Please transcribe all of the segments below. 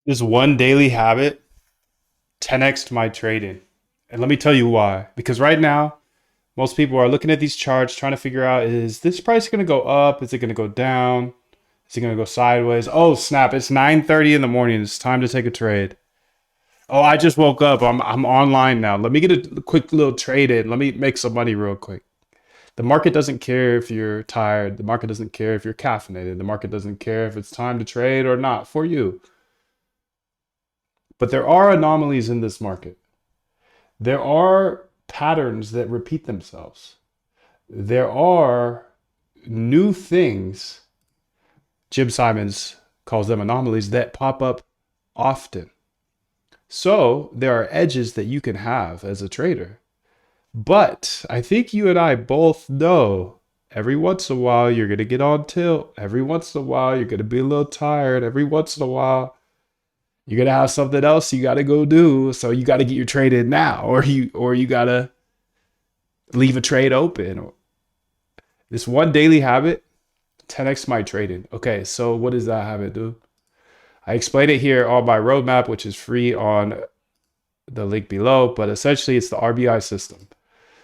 This one daily habit 10x'd my trading. And let me tell you why. Because right now, most people are looking at these charts trying to figure out, is this price going to go up? Is it going to go down? Is it going to go sideways? Oh, snap. It's 9:30 in the morning. It's time to take a trade. Oh, I just woke up. I'm online now. Let me get a quick little trade in. Let me make some money real quick. The market doesn't care if you're tired. The market doesn't care if you're caffeinated. The market doesn't care if it's time to trade or not for you. But there are anomalies in this market. There are patterns that repeat themselves. There are new things, Jim Simons calls them anomalies, that pop up often. So there are edges that you can have as a trader. But I think you and I both know every once in a while you're going to get on tilt. Every once in a while you're going to be a little tired. Every once in a while you're going to have something else you got to go do. So you got to get your trade in now, or you got to leave a trade open. This one daily habit, 10x my trading. Okay, so what does that habit do? I explain it here on my roadmap, which is free on the link below, but essentially it's the RBI system.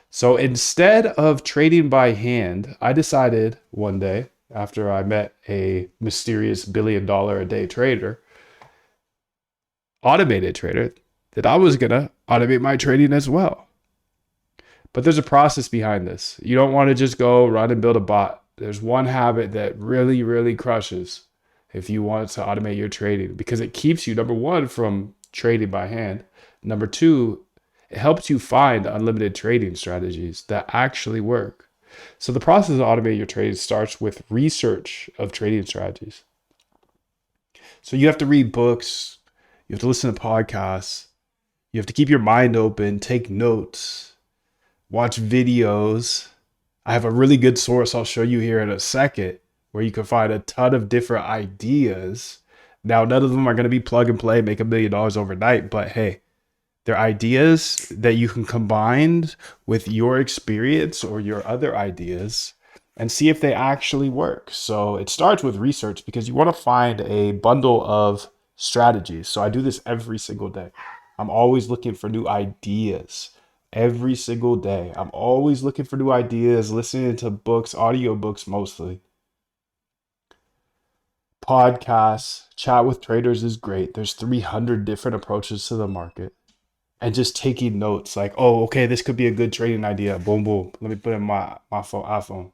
So instead of trading by hand, I decided one day after I met a mysterious $1 billion a day trader, automated trader, that I was going to automate my trading as well. But there's a process behind this. You don't want to just go run and build a bot. There's one habit that really, really crushes if you want to automate your trading, because it keeps you, number one, from trading by hand. Number two, it helps you find unlimited trading strategies that actually work. So the process of automating your trading starts with research of trading strategies. So you have to read books, you have to listen to podcasts, you have to keep your mind open, take notes, watch videos. I have a really good source I'll show you here in a second where you can find a ton of different ideas. Now, none of them are going to be plug and play, make $1 million overnight, but hey, they're ideas that you can combine with your experience or your other ideas and see if they actually work. So it starts with research because you want to find a bundle of strategies. So I do this every single day. I'm always looking for new ideas every single day. I'm always looking for new ideas, listening to books, audiobooks mostly. Podcasts, chat with traders is great. There's 300 different approaches to the market. And just taking notes like, oh, okay, this could be a good trading idea. Boom, boom. Let me put in my phone, iPhone.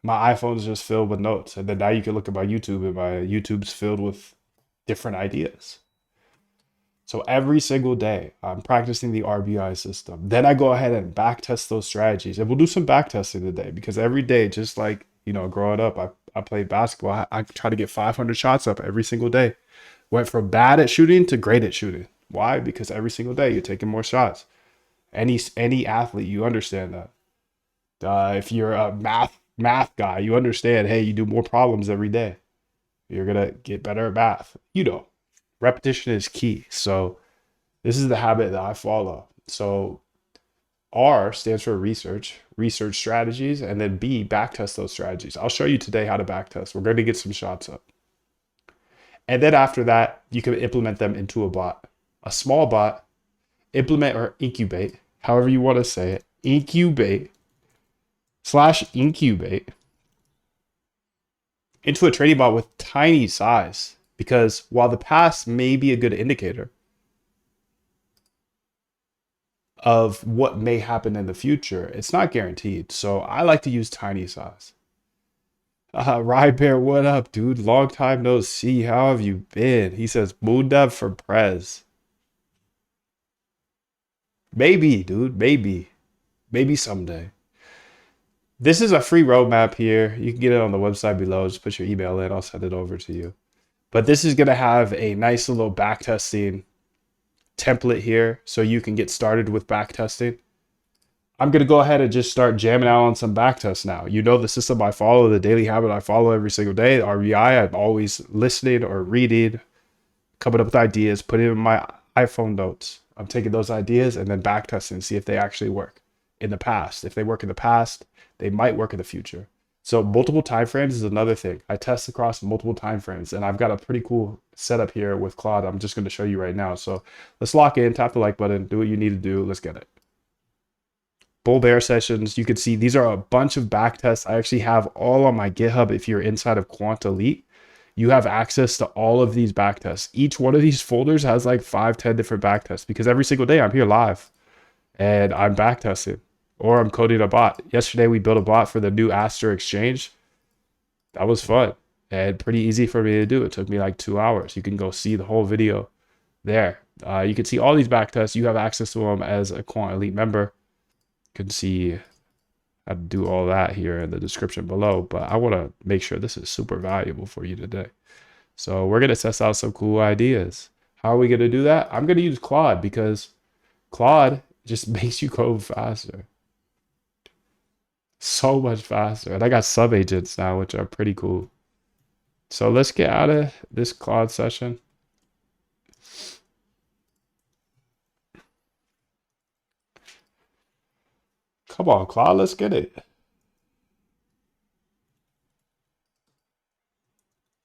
My iPhone is just filled with notes. And then now you can look at my YouTube, and my YouTube's filled with different ideas. So every single day, I'm practicing the RBI system. Then I go ahead and backtest those strategies. And we'll do some backtesting today because every day, just like, growing up, I played basketball. I try to get 500 shots up every single day. Went from bad at shooting to great at shooting. Why? Because every single day you're taking more shots. Any athlete, you understand that. If you're a math guy, you understand. Hey, you do more problems every day. You're gonna get better at math. Repetition is key. So this is the habit that I follow. So R stands for research strategies, and then B, backtest those strategies. I'll show you today how to backtest. We're going to get some shots up. And then after that, you can implement them into a bot. A small bot, implement or incubate, however you want to say it, incubate into a trading bot with tiny size. Because while the past may be a good indicator of what may happen in the future, it's not guaranteed. So I like to use tiny size. Rye Bear, what up, dude? Long time no see. How have you been? He says, Moon Dev for Prez. Maybe, dude, maybe. Maybe someday. This is a free roadmap here. You can get it on the website below. Just put your email in. I'll send it over to you. But this is going to have a nice little backtesting template here so you can get started with backtesting. I'm going to go ahead and just start jamming out on some backtests now. You know the system I follow, the daily habit I follow every single day, RBI. I'm always listening or reading, coming up with ideas, putting in my iPhone notes. I'm taking those ideas and then backtesting, see if they actually work in the past. If they work in the past, they might work in the future. So multiple time frames is another thing. I test across multiple time frames, and I've got a pretty cool setup here with Claude. I'm just going to show you right now. So let's lock in, tap the like button, do what you need to do. Let's get it. Bull bear sessions. You can see these are a bunch of back tests. I actually have all on my GitHub. If you're inside of Quant Elite, you have access to all of these back tests. Each one of these folders has like 5-10 different back tests because every single day I'm here live and I'm back testing or I'm coding a bot. Yesterday we built a bot for the new Aster exchange. That was fun and pretty easy for me to do. It took me like 2 hours. You can go see the whole video there. You can see all these back tests. You have access to them as a Quant Elite member. You can see how to do all that here in the description below, but I want to make sure this is super valuable for you today. So we're going to test out some cool ideas. How are we going to do that? I'm going to use Claude because Claude just makes you code faster. So much faster. And I got sub agents now, which are pretty cool. So let's get out of this Claude session. Come on, Claude, let's get it.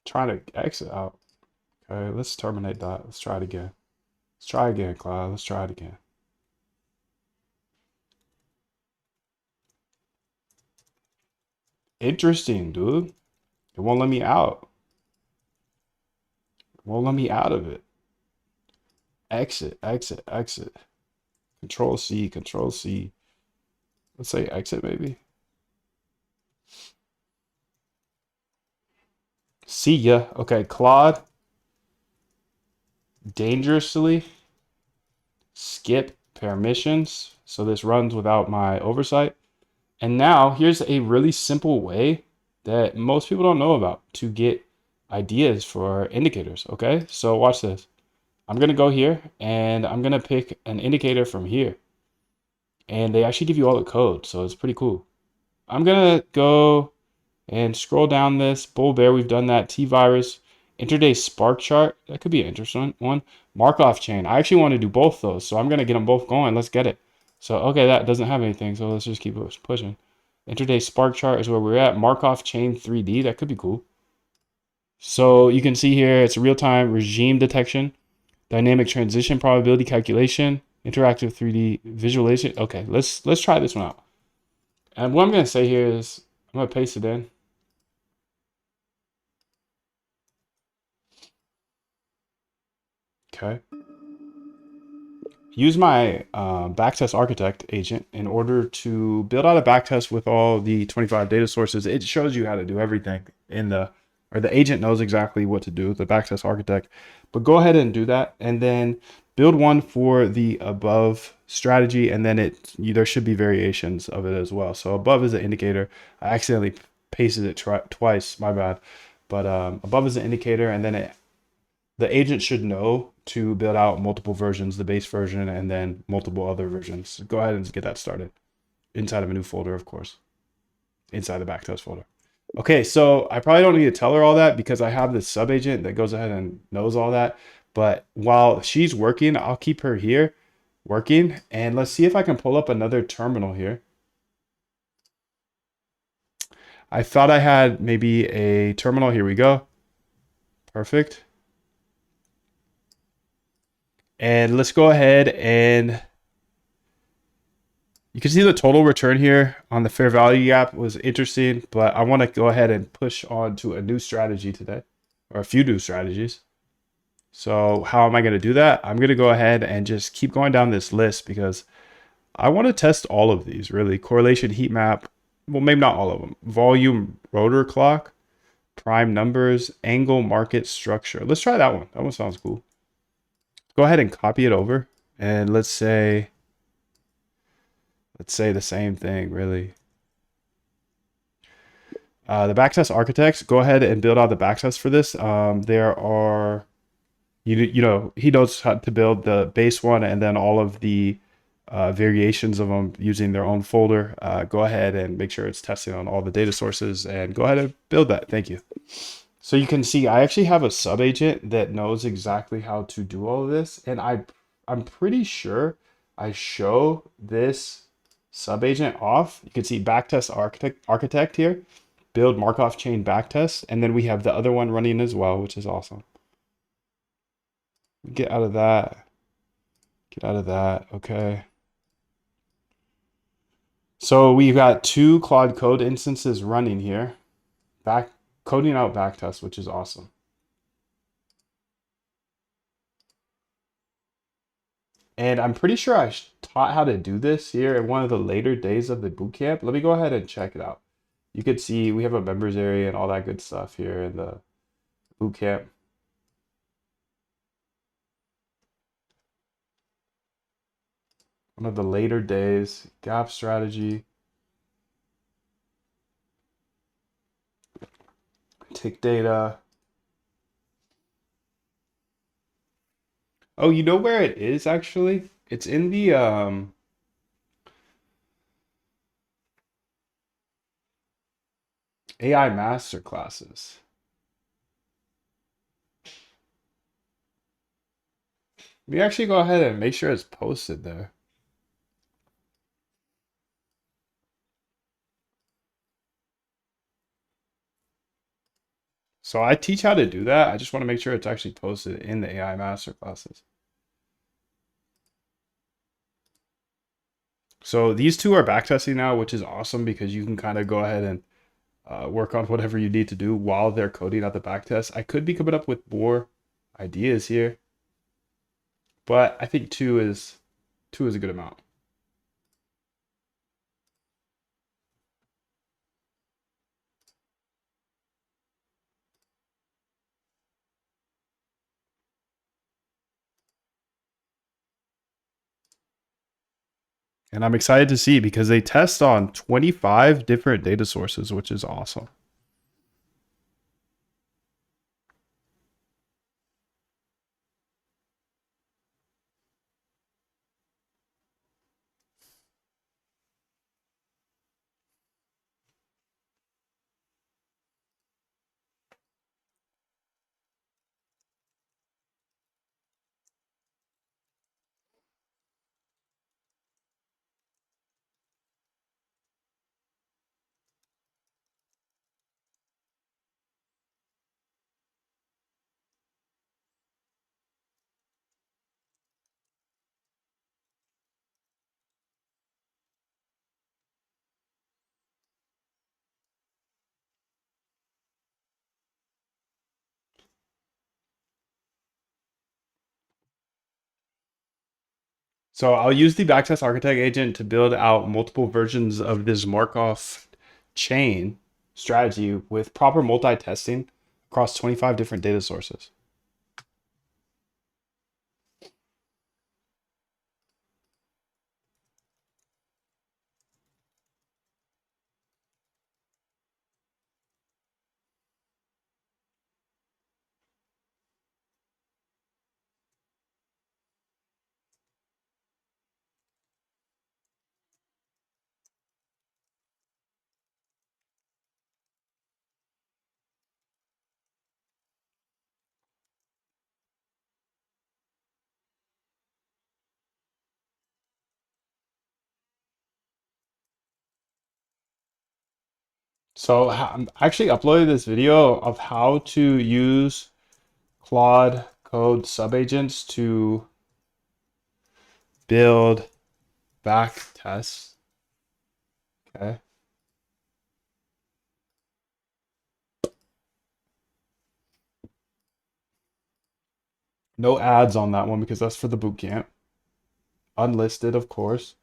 Trying to exit out. Okay, let's terminate that. Let's try it again. Let's try again, Claude. Let's try it again. Interesting, dude. It won't let me out. It won't let me out of it. Exit, exit, exit. Control C, Control C. Let's say exit, maybe. See ya. Okay, Claude. Dangerously skip permissions. So this runs without my oversight. And now here's a really simple way that most people don't know about to get ideas for indicators. Okay, so watch this. I'm going to go here and I'm going to pick an indicator from here. And they actually give you all the code. So it's pretty cool. I'm going to go and scroll down this. Bull bear, we've done that. T-virus. Intraday spark chart. That could be an interesting one. Markov chain. I actually want to do both those. So I'm going to get them both going. Let's get it. So, okay, that doesn't have anything. So let's just keep pushing. Intraday spark chart is where we're at. Markov chain 3D. That could be cool. So you can see here, it's real-time regime detection, dynamic transition probability calculation, interactive 3D visualization. Okay, let's try this one out. And what I'm going to say here is, I'm going to paste it in. Okay. Use my backtest architect agent in order to build out a backtest with all the 25 data sources. It shows you how to do everything in the agent knows exactly what to do, the backtest architect. But go ahead and do that, and then build one for the above strategy, and then there should be variations of it as well. So above is an indicator. I accidentally pasted it twice, my bad. But above is an indicator, and then the agent should know to build out multiple versions, the base version, and then multiple other versions. Go ahead and get that started inside of a new folder, of course, inside the backtest folder. Okay, so I probably don't need to tell her all that because I have this sub agent that goes ahead and knows all that. But while she's working, I'll keep her here working. And let's see if I can pull up another terminal here. I thought I had maybe a terminal. Here we go. Perfect. And let's go ahead and you can see the total return here on the fair value gap was interesting, but I want to go ahead and push on to a new strategy today, or a few new strategies. So how am I going to do that? I'm going to go ahead and just keep going down this list because I want to test all of these really. Correlation heat map, well, maybe not all of them. Volume rotor clock, prime numbers, angle market structure. Let's try that one. That one sounds cool. Go ahead and copy it over, and let's say the same thing, really. The backtest architects, go ahead and build out the backtest for this. There are, you know, he knows how to build the base one and then all of the variations of them using their own folder. Go ahead and make sure it's testing on all the data sources and go ahead and build that. Thank you. So you can see I actually have a sub agent that knows exactly how to do all of this. And I'm pretty sure I show this sub agent off. You can see backtest architect here, build Markov chain backtest. And then we have the other one running as well, which is awesome. Get out of that. Get out of that. Okay. So we've got 2 Claude Code instances running here. Back coding out backtest, which is awesome. And I'm pretty sure I taught how to do this here in one of the later days of the bootcamp. Let me go ahead and check it out. You could see we have a members area and all that good stuff here in the bootcamp. One of the later days, gap strategy, take data. Oh, you know where it is actually? It's in the AI master classes. We actually go ahead and make sure it's posted there. So I teach how to do that. I just want to make sure it's actually posted in the AI master classes. So these 2 are backtesting now, which is awesome because you can kind of go ahead and work on whatever you need to do while they're coding out the backtest. I could be coming up with more ideas here, but I think 2 is a good amount. And I'm excited to see because they test on 25 different data sources, which is awesome. So I'll use the backtest architect agent to build out multiple versions of this Markov chain strategy with proper multi-testing across 25 different data sources. So I'm actually uploading this video of how to use Claude Code subagents to build back tests. Okay. No ads on that one because that's for the bootcamp. Unlisted, of course.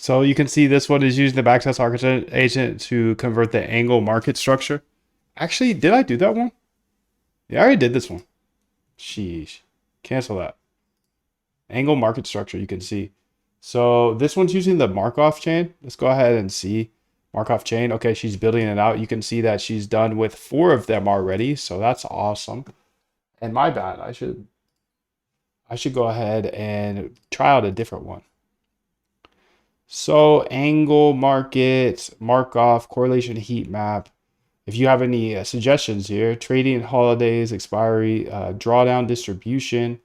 So you can see this one is using the backtest architect agent to convert the angle market structure. Actually, did I do that one? Yeah, I already did this one. Sheesh. Cancel that. Angle market structure, you can see. So this one's using the Markov chain. Let's go ahead and see Markov chain. Okay, she's building it out. You can see that she's done with 4 of them already. So that's awesome. And my bad, I should go ahead and try out a different one. So angle market, Markov, correlation heat map. If you have any suggestions here, trading holidays, expiry, drawdown distribution,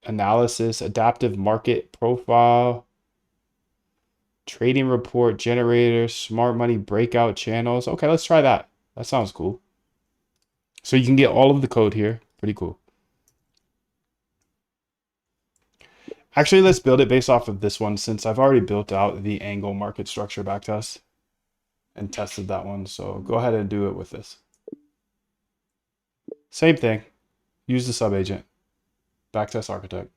analysis, adaptive market profile, trading report generator, smart money breakout channels. Okay, let's try that. That sounds cool. So you can get all of the code here. Pretty cool. Actually, let's build it based off of this one since I've already built out the angle market structure backtest and tested that one. So go ahead and do it with this. Same thing. Use the subagent. Backtest architect.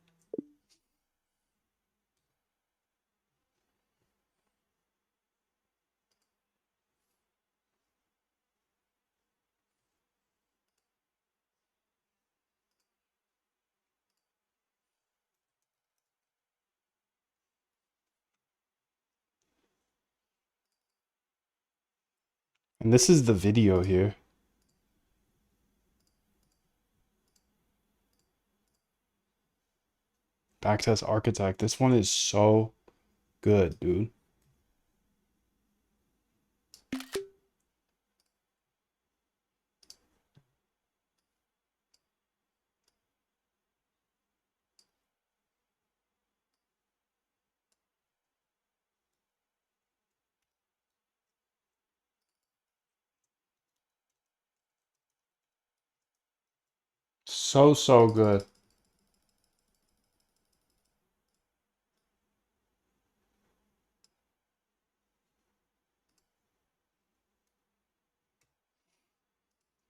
And this is the video here. Backtest architect. This one is so good, dude. So good.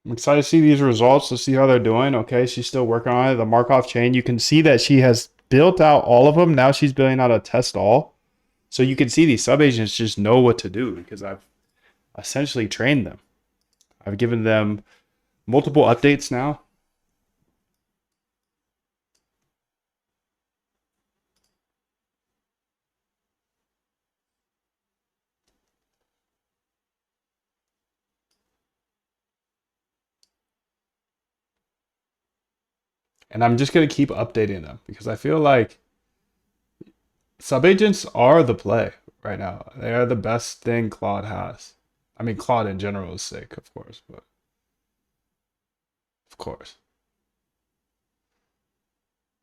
I'm excited to see these results. Let's see how they're doing. Okay, she's still working on it. The Markov chain, you can see that she has built out all of them. Now she's building out a test all. So you can see these subagents just know what to do because I've essentially trained them. I've given them multiple updates now. And I'm just going to keep updating them because I feel like subagents are the play right now. They are the best thing Claude has. I mean, Claude in general is sick, of course, but of course.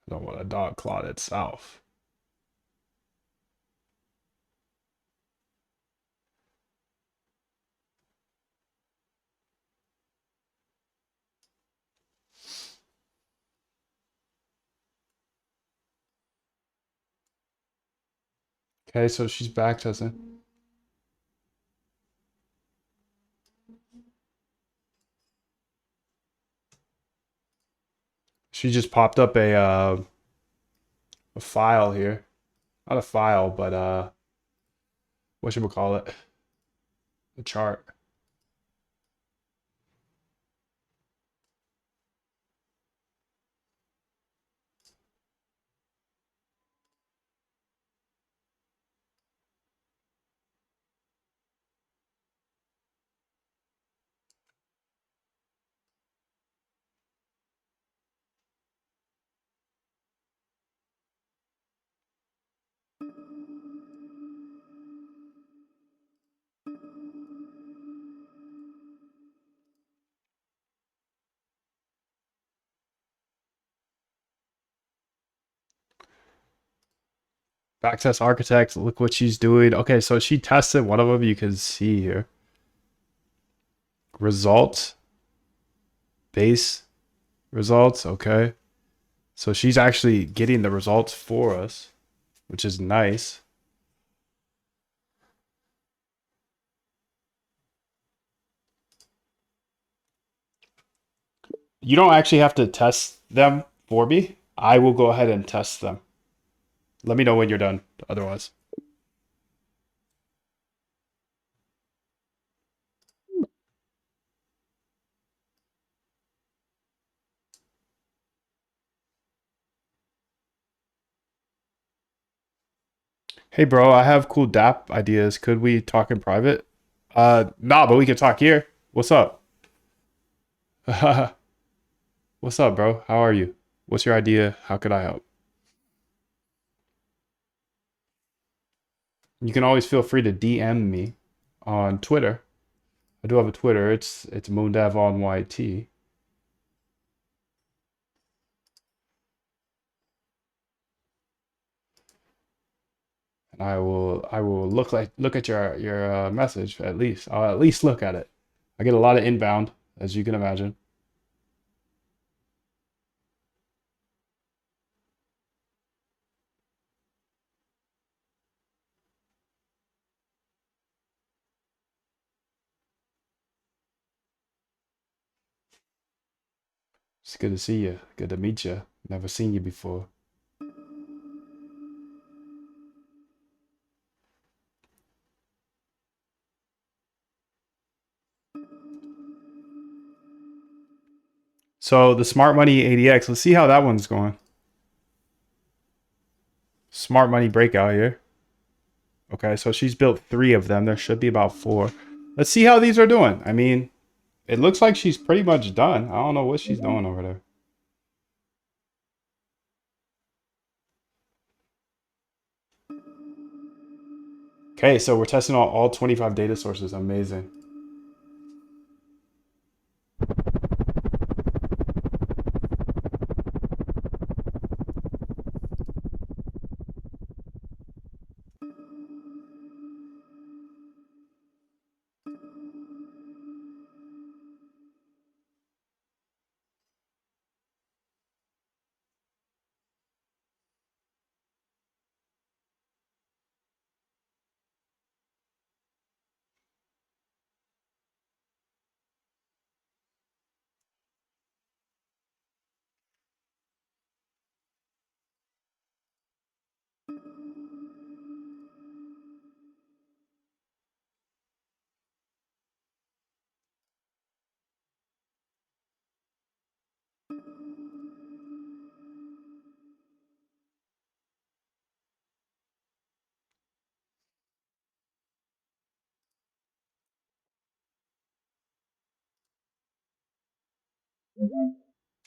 I don't want to dog Claude itself. Okay, so she's back testing. She just popped up a file here. Not a file, but what should we call it? A chart. Backtest architect, look what she's doing. Okay, so she tested one of them. You can see here. Results. Base results. Okay. So she's actually getting the results for us, which is nice. You don't actually have to test them for me. I will go ahead and test them. Let me know when you're done, otherwise. Hey, bro, I have cool DApp ideas. Could we talk in private? Nah, but we can talk here. What's up? What's up, bro? How are you? What's your idea? How could I help? You can always feel free to DM me on Twitter. I do have a Twitter. It's MoonDev on YT. And I will look at your message at least. I'll at least look at it. I get a lot of inbound, as you can imagine. It's good to see you. Good to meet you. Never seen you before. So the Smart Money ADX, let's see how that one's going. Smart Money breakout here. Okay, so she's built 3 of them. There should be about 4. Let's see how these are doing. I mean, it looks like she's pretty much done. I don't know what she's doing over there. Okay, so we're testing all 25 data sources. Amazing.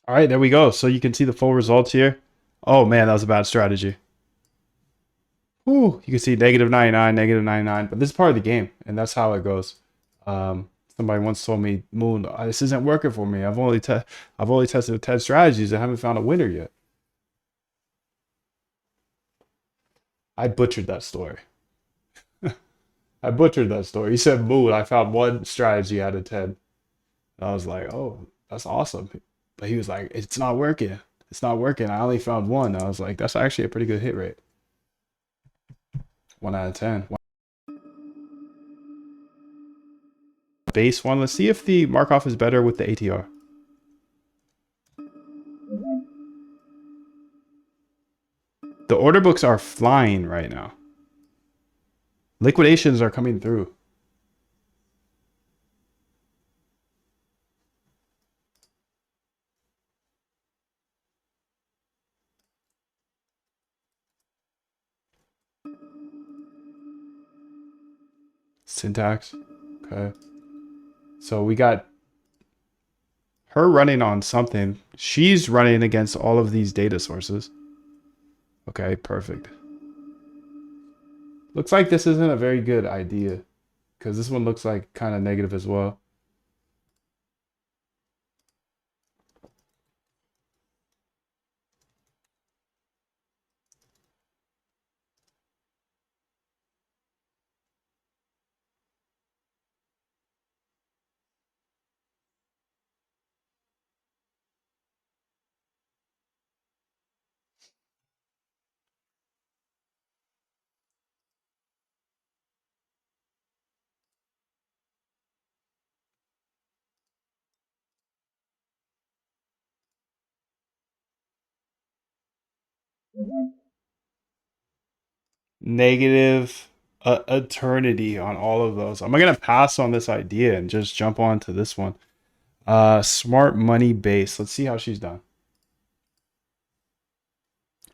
All right, there we go. So you can see the full results here. Oh man, that was a bad strategy. Ooh, you can see negative 99, negative 99, but this is part of the game, and that's how it goes. Somebody once told me, Moon, this isn't working for me. I've only tested 10 strategies. I haven't found a winner yet. I butchered that story. I butchered that story. He said, Moon, I found 1 strategy out of 10. And I was like, oh, that's awesome. But he was like, it's not working. It's not working. I only found 1. I was like, that's actually a pretty good hit rate. 1 out of 10. Base 1. Let's see if the Markov is better with the ATR. The order books are flying right now. Liquidations are coming through. Syntax. Okay. So we got her running on something. She's running against all of these data sources. Okay, perfect. Looks like this isn't a very good idea because this one looks like kind of negative as well. Negative eternity on all of those. I'm gonna pass on this idea and just jump on to this one. Smart money base. Let's see how she's done.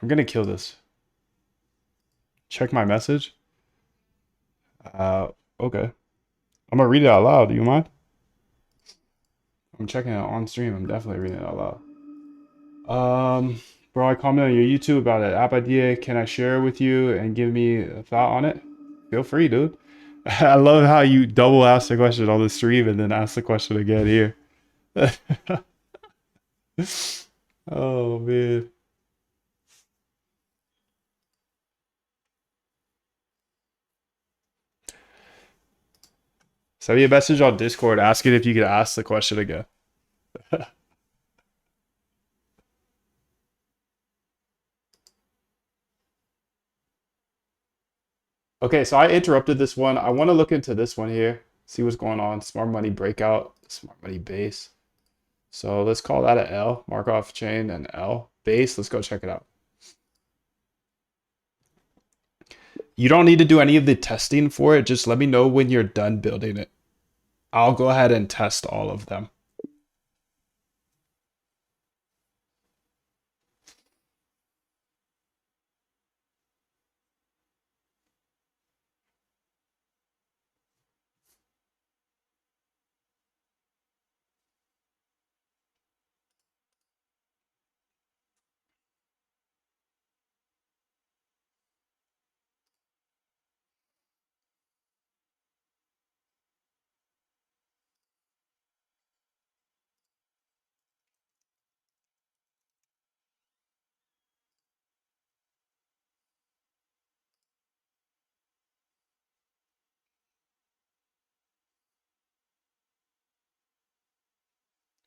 I'm gonna kill this. Check my message. Okay. I'm gonna read it out loud. Do you mind? I'm checking it on stream. I'm definitely reading it out loud. Bro, I commented on your YouTube about an app idea. Can I share it with you and give me a thought on it? Feel free, dude. I love how you double ask the question on the stream and then ask the question again here. Oh man. Send me a message on Discord asking if you could ask the question again. Okay, so I interrupted this one. I want to look into this one here, see what's going on. Smart money breakout, smart money base. So let's call that an L, Markov chain, and L base. Let's go check it out. You don't need to do any of the testing for it. Just let me know when you're done building it. I'll go ahead and test all of them.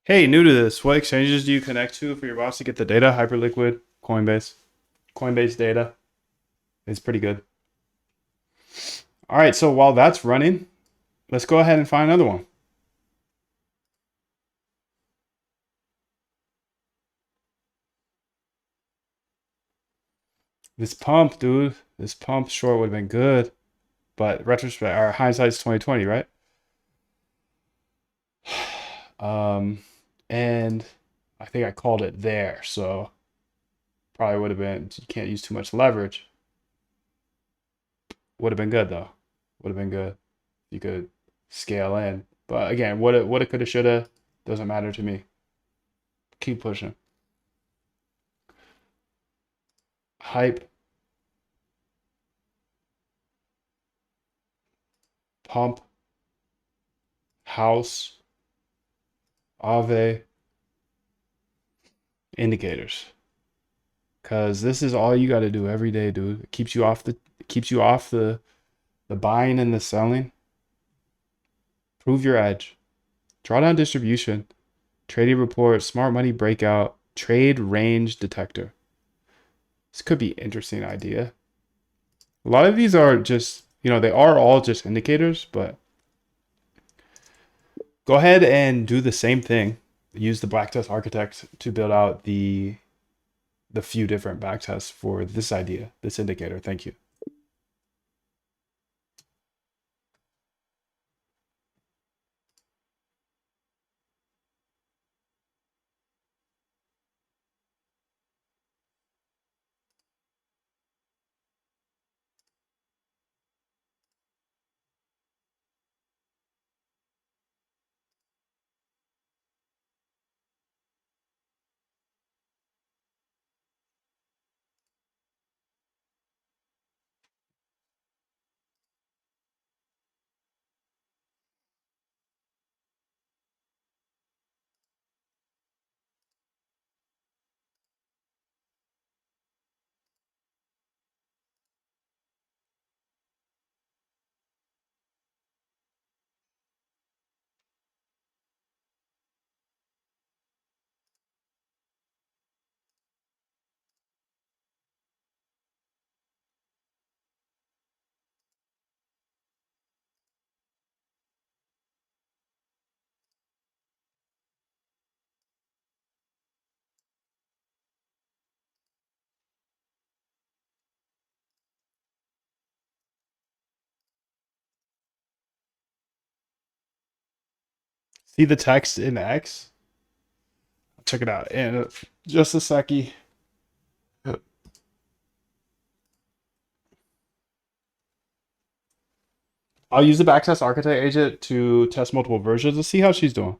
Hey, new to this, what exchanges do you connect to for your bots to get the data? Hyperliquid, Coinbase. Coinbase data is pretty good. All right, so while that's running, let's go ahead and find another one. This pump, dude, this pump short would have been good, but retrospect, our hindsight's 2020, right? And I think I called it there, so probably would have been, you can't use too much leverage. Would have been good though. Would have been good. You could scale in. But again, what it could have, should have, doesn't matter to me. Keep pushing. Hype. Pump. House. Ave. Indicators. Cause this is all you got to do every day, dude. It keeps you off the buying and the selling. Prove your edge. Drawdown distribution. Trading report. Smart money breakout. Trade range detector. This could be an interesting idea. A lot of these are just, they are all just indicators, but go ahead and do the same thing. Use the backtest architect to build out the few different backtests for this idea, this indicator. Thank you. See the text in X? Check it out in just a secchi. I'll use the backtest architect agent to test multiple versions and see how she's doing.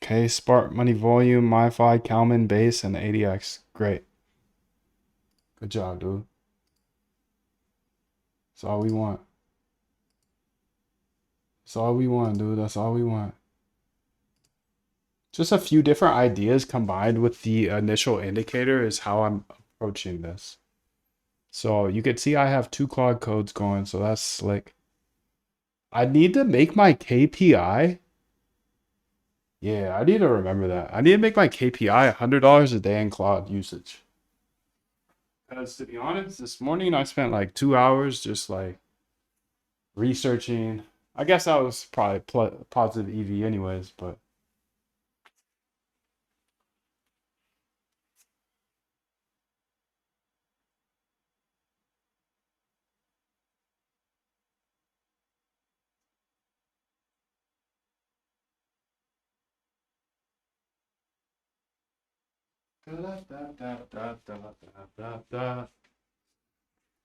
Okay, Spark, Money Volume, MiFi, Kalman, Base, and ADX. Great. Good job, dude. That's all we want. That's all we want, dude. That's all we want. Just a few different ideas combined with the initial indicator is how I'm approaching this. So you can see I have two Claude codes going, so that's slick. I need to make my KPI. Yeah, I need to remember that. I need to make my KPI $100 a day in Claude usage. Because to be honest, this morning I spent like 2 hours just like researching. I guess that was probably positive EV anyways, but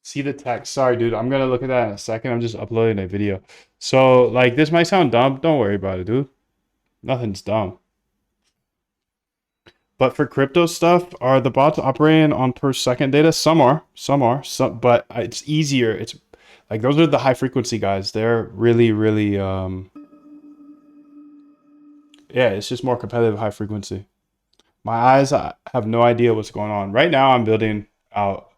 see the text. Sorry, dude. I'm gonna look at that in a second. I'm just uploading a video. So, like, this might sound dumb. Don't worry about it, dude. Nothing's dumb. But for crypto stuff, are the bots operating on per second data? Some are, but it's easier. It's like those are the high frequency guys. They're really, really, yeah, it's just more competitive high frequency. My eyes I have no idea what's going on. Right now, I'm building out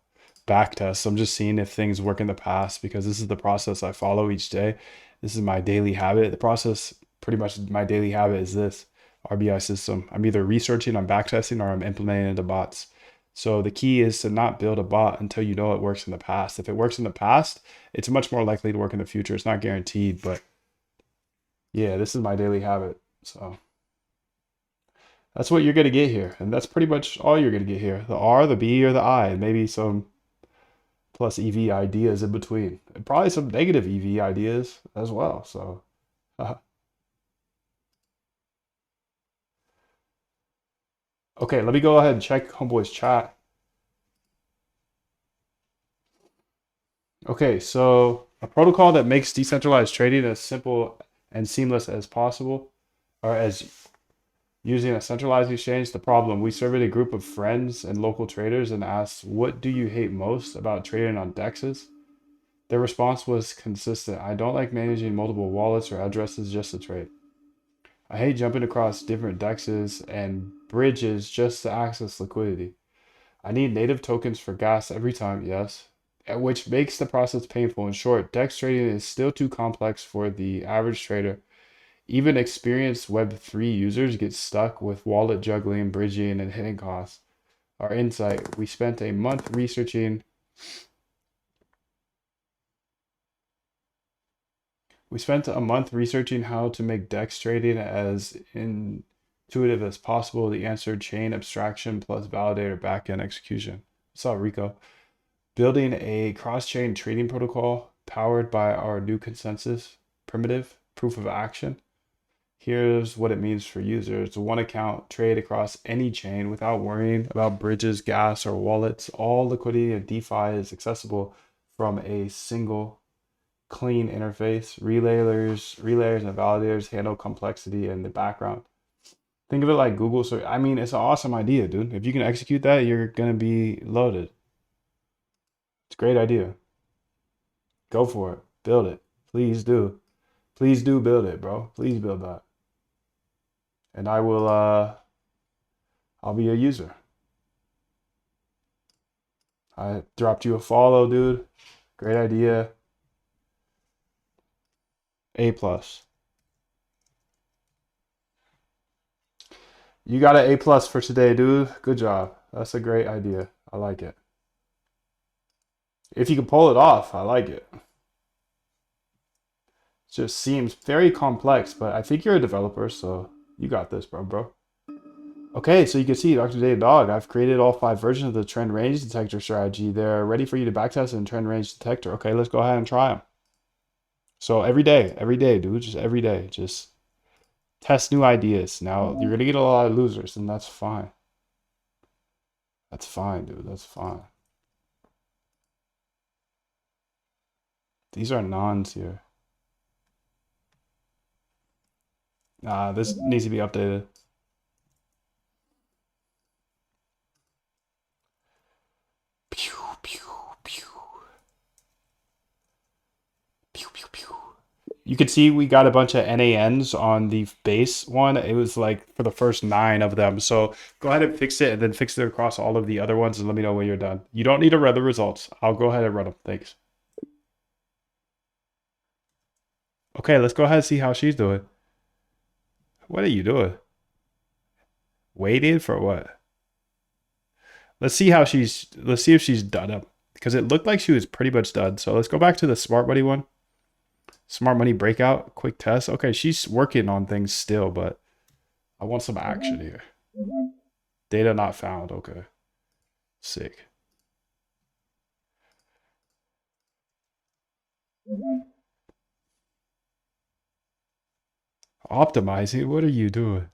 backtests. I'm just seeing if things work in the past because this is the process I follow each day. This is my daily habit. The process, pretty much my daily habit is this RBI system. I'm either researching, I'm backtesting, or I'm implementing into bots. So the key is to not build a bot until you know it works in the past. If it works in the past, it's much more likely to work in the future. It's not guaranteed, but yeah, this is my daily habit. So that's what you're going to get here. And that's pretty much all you're going to get here. The R, the B, or the I, and maybe some plus EV ideas in between. And probably some negative EV ideas as well. So, okay, let me go ahead and check Homeboy's chat. Okay, so a protocol that makes decentralized trading as simple and seamless as possible, or as using a centralized exchange. The problem, we surveyed a group of friends and local traders and asked, what do you hate most about trading on DEXs? Their response was consistent. I don't like managing multiple wallets or addresses just to trade. I hate jumping across different DEXs and bridges just to access liquidity. I need native tokens for gas every time, yes, which makes the process painful. In short, DEX trading is still too complex for the average trader. Even experienced Web3 users get stuck with wallet juggling, bridging, and hidden costs. Our insight, we spent a month researching how to make DEX trading as intuitive as possible. The answer, chain abstraction plus validator backend execution. What's up, Rico? Building a cross-chain trading protocol powered by our new consensus primitive proof of action. Here's what it means for users. One account trade across any chain without worrying about bridges, gas, or wallets. All liquidity in DeFi is accessible from a single clean interface. Relayers and validators handle complexity in the background. Think of it like Google. So, I mean, it's an awesome idea, dude. If you can execute that, you're going to be loaded. It's a great idea. Go for it. Build it. Please do. Please do build it, bro. Please build that. And I will, I'll be a user. I dropped you a follow, dude. Great idea. A plus. You got an A plus for today, dude. Good job. That's a great idea. I like it. If you can pull it off, I like it. It just seems very complex, but I think you're a developer, so you got this, bro. Okay, so you can see, Dr. Dave Dog, I've created all 5 versions of the trend range detector strategy. They're ready for you to backtest in trend range detector. Okay, let's go ahead and try them. So every day, dude, just every day, just Test new ideas. Now, you're going to get a lot of losers, and that's fine. That's fine, dude. That's fine. These are nons here. This needs to be updated. Pew, pew, pew. Pew, pew, pew. You can see we got a bunch of NANs on the base one. It was like for the first 9 of them. So go ahead and fix it and then fix it across all of the other ones and let me know when you're done. You don't need to run the results. I'll go ahead and run them. Thanks. Okay, let's go ahead and see how she's doing. What are you doing? Waiting for what? Let's see if she's done up. Because it looked like she was pretty much done. So let's go back to the smart money one. Smart money breakout, quick test. Okay, she's working on things still, but I want some action here. Data not found. Okay. Sick. Optimizing? What are you doing?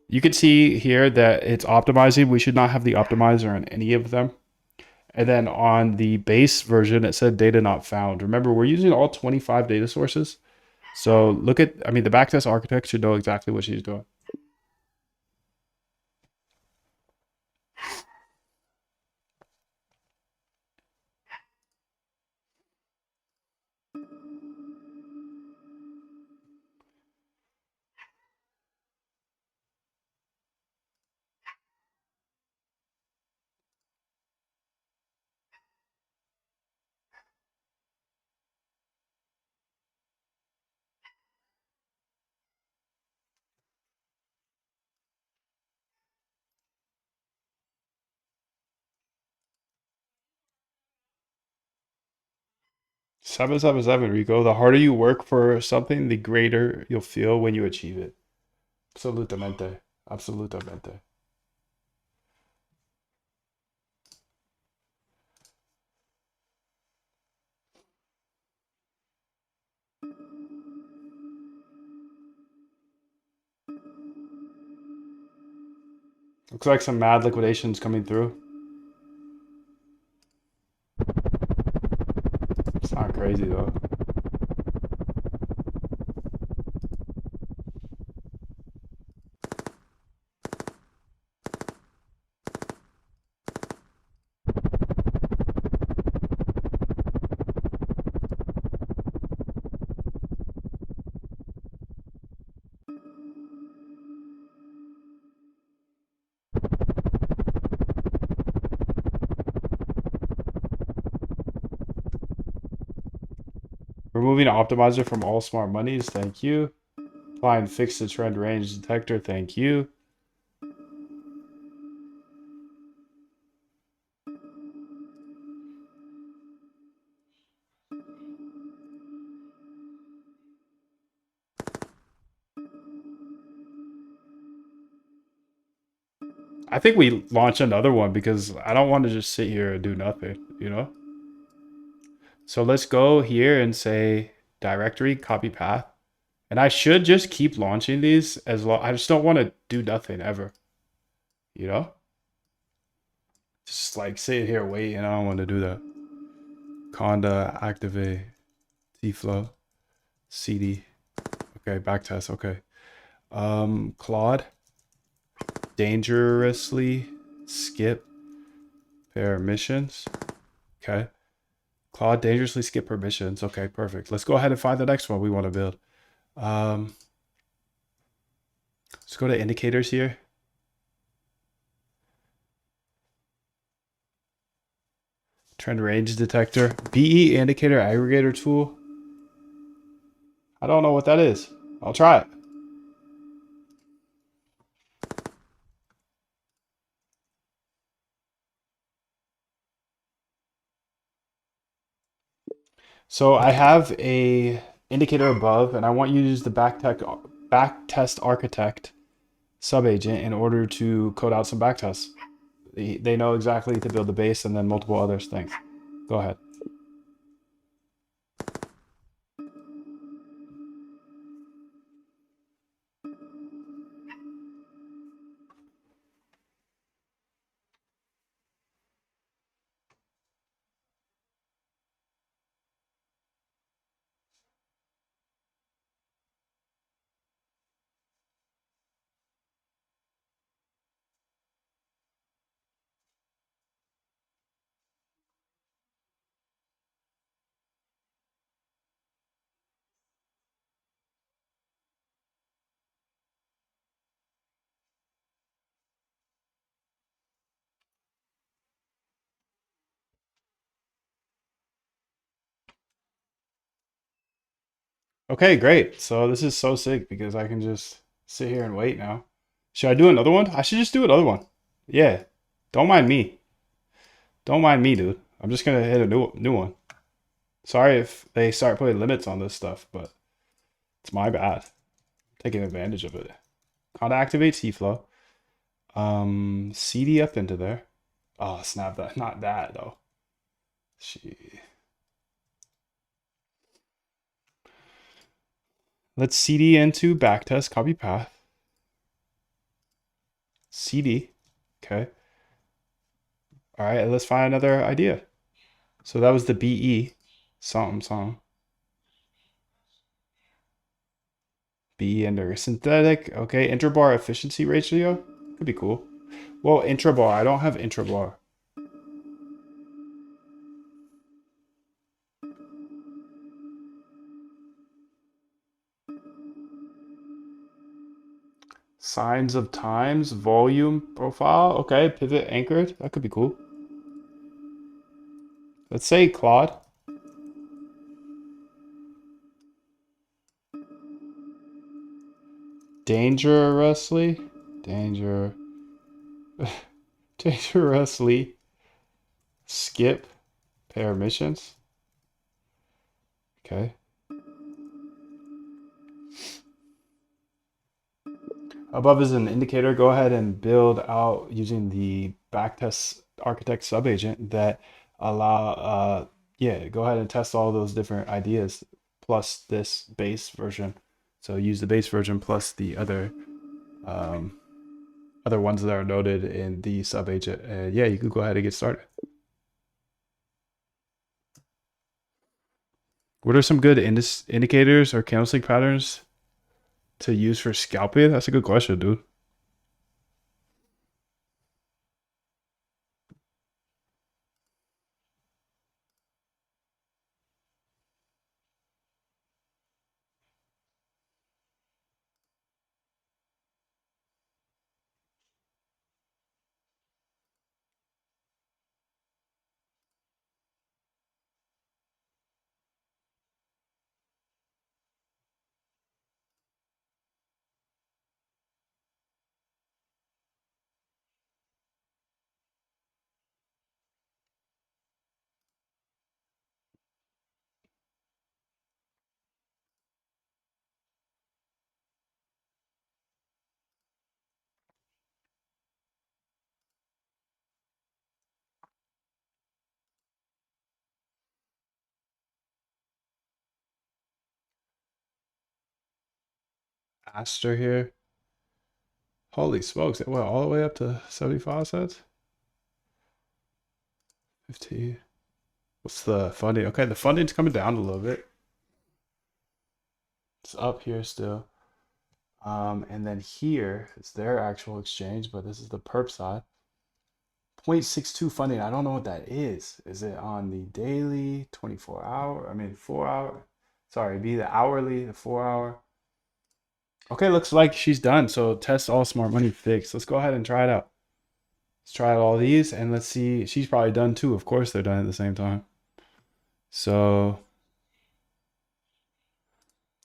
You can see here that it's optimizing. We should not have the optimizer on any of them. And then on the base version, it said data not found. Remember, we're using all 25 data sources. So look at, I mean, the backtest architect should know exactly what she's doing. Seven seven seven, Rico. The harder you work for something, the greater you'll feel when you achieve it. Absolutamente. Absolutamente. Looks like some mad liquidations coming through. It's not crazy though. Removing optimizer from all smart monies. Thank you. Applying fix the trend range detector. Thank you. I think we launch another one because I don't want to just sit here and do nothing, you know? So let's go here and say directory, copy path. And I should just keep launching these as long. I just don't want to do nothing ever, you know? Just like sit here waiting. I don't want to do that. Conda, activate, T-flow, CD. Okay, backtest. Okay. Claude, dangerously skip permissions. Okay. Claude, dangerously skip permissions. Okay, perfect. Let's go ahead and find the next one we want to build. Let's go to indicators here. Trend range detector. BE indicator aggregator tool. I don't know what that is. I'll try it. So I have a indicator above, and I want you to use the backtest architect subagent in order to code out some backtests. They know exactly to build the base and then multiple other things. Go ahead. Okay, great. So this is so sick because I can just sit here and wait now. Should I do another one? I should just do another one. Yeah. Don't mind me. Don't mind me, dude. I'm just gonna hit a new one. Sorry if they start putting limits on this stuff, but it's my bad. Taking advantage of it. How to activate C-flow. CD up into there. Oh, snap that. Not that though. She. Let's CD into backtest, copy path. CD. Okay. All right, let's find another idea. So that was the BE. Something. BE under synthetic. Okay, intrabar efficiency ratio. Could be cool. Well, intrabar. I don't have intrabar. Signs of times, volume profile. Okay, pivot anchored. That could be cool. Let's say Claude. Dangerously. Danger. Dangerously. Skip permissions. Okay. Above is an indicator. Go ahead and build out using the backtest architect subagent that allow, yeah, go ahead and test all those different ideas plus this base version. So use the base version plus the um, other ones that are noted in the subagent. And yeah, you can go ahead and get started. What are some good indicators or candlestick patterns to use for scalping? That's a good question, dude. Aster here. Holy smokes, it went all the way up to 75 cents? 15. What's the funding? Okay, the funding's coming down a little bit. It's up here still. And then here is their actual exchange, but this is the perp side. 0.62 funding. I don't know what that is. Is it on the daily, 24 hour? I mean, 4 hour? Sorry, it'd be the hourly, the 4 hour. Okay, looks like she's done. So test all smart money fixed. Let's go ahead and try it out. Let's try out all these and let's see. She's probably done too. Of course, they're done at the same time. So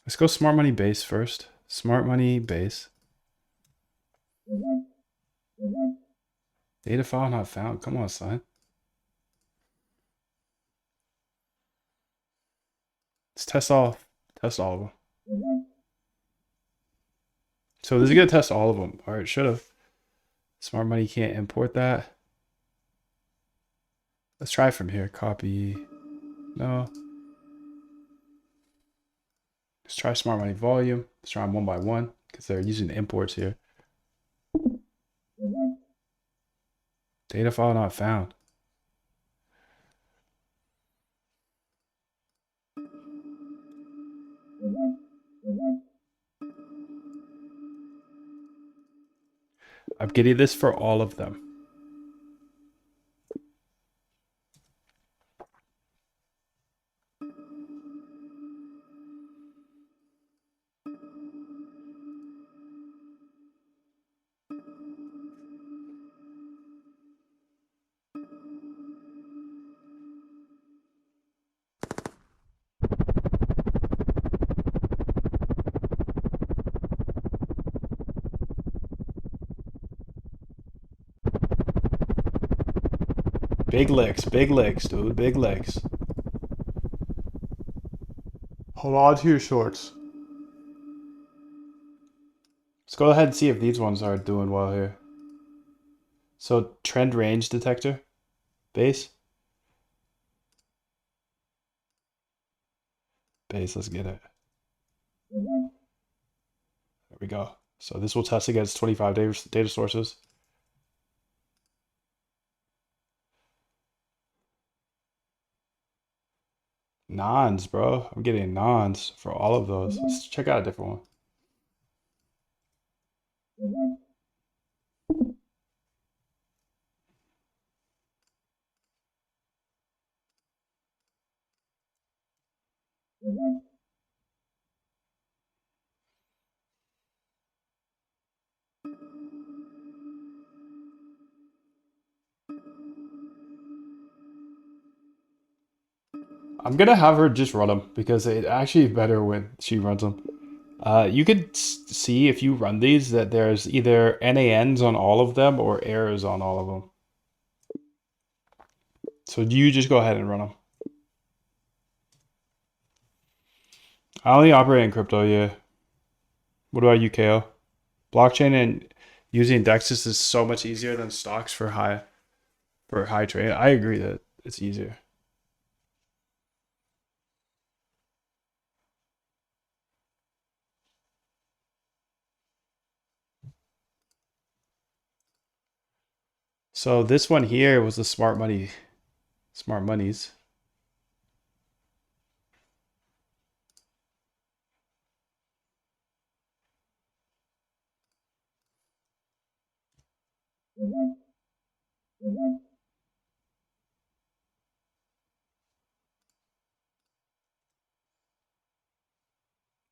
let's go smart money base first. Smart money base. Data file not found. Come on, son. Let's test all of them. So this is gonna test all of them. All right, should have. Smart money can't import that. Let's try from here. Copy. No. Let's try smart money volume. Let's try them one by one because they're using the imports here. Data file not found. I'm getting this for all of them. Big licks, dude. Big licks. Hold on to your shorts. Let's go ahead and see if these ones are doing well here. So trend range detector, base. Base, let's get it. There we go. So this will test against 25 data sources. Nons, bro. I'm getting nons for all of those. Let's check out a different one. I'm gonna have her just run them because it's actually better when she runs them. You could see if you run these that there's either NANs on all of them or errors on all of them. So you just go ahead and run them. I only operate in crypto, yeah. What about you, KO? Blockchain and using DEXs is so much easier than stocks for high trade. I agree that it's easier. So this one here was the smart monies.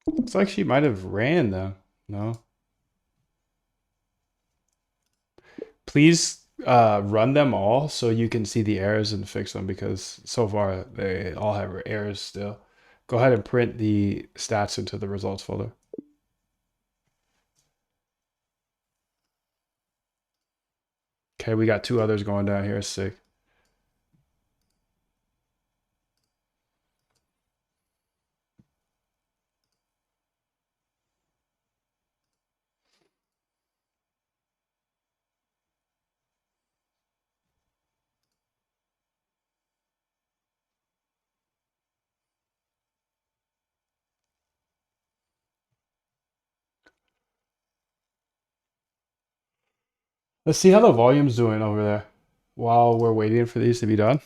Looks like she might have ran them. No. Please run them all so you can see the errors and fix them because so far they all have errors still. Go ahead and print the stats into the results folder. Okay, we got two others going down here. Sick. Let's see how the volume's doing over there while we're waiting for these to be done.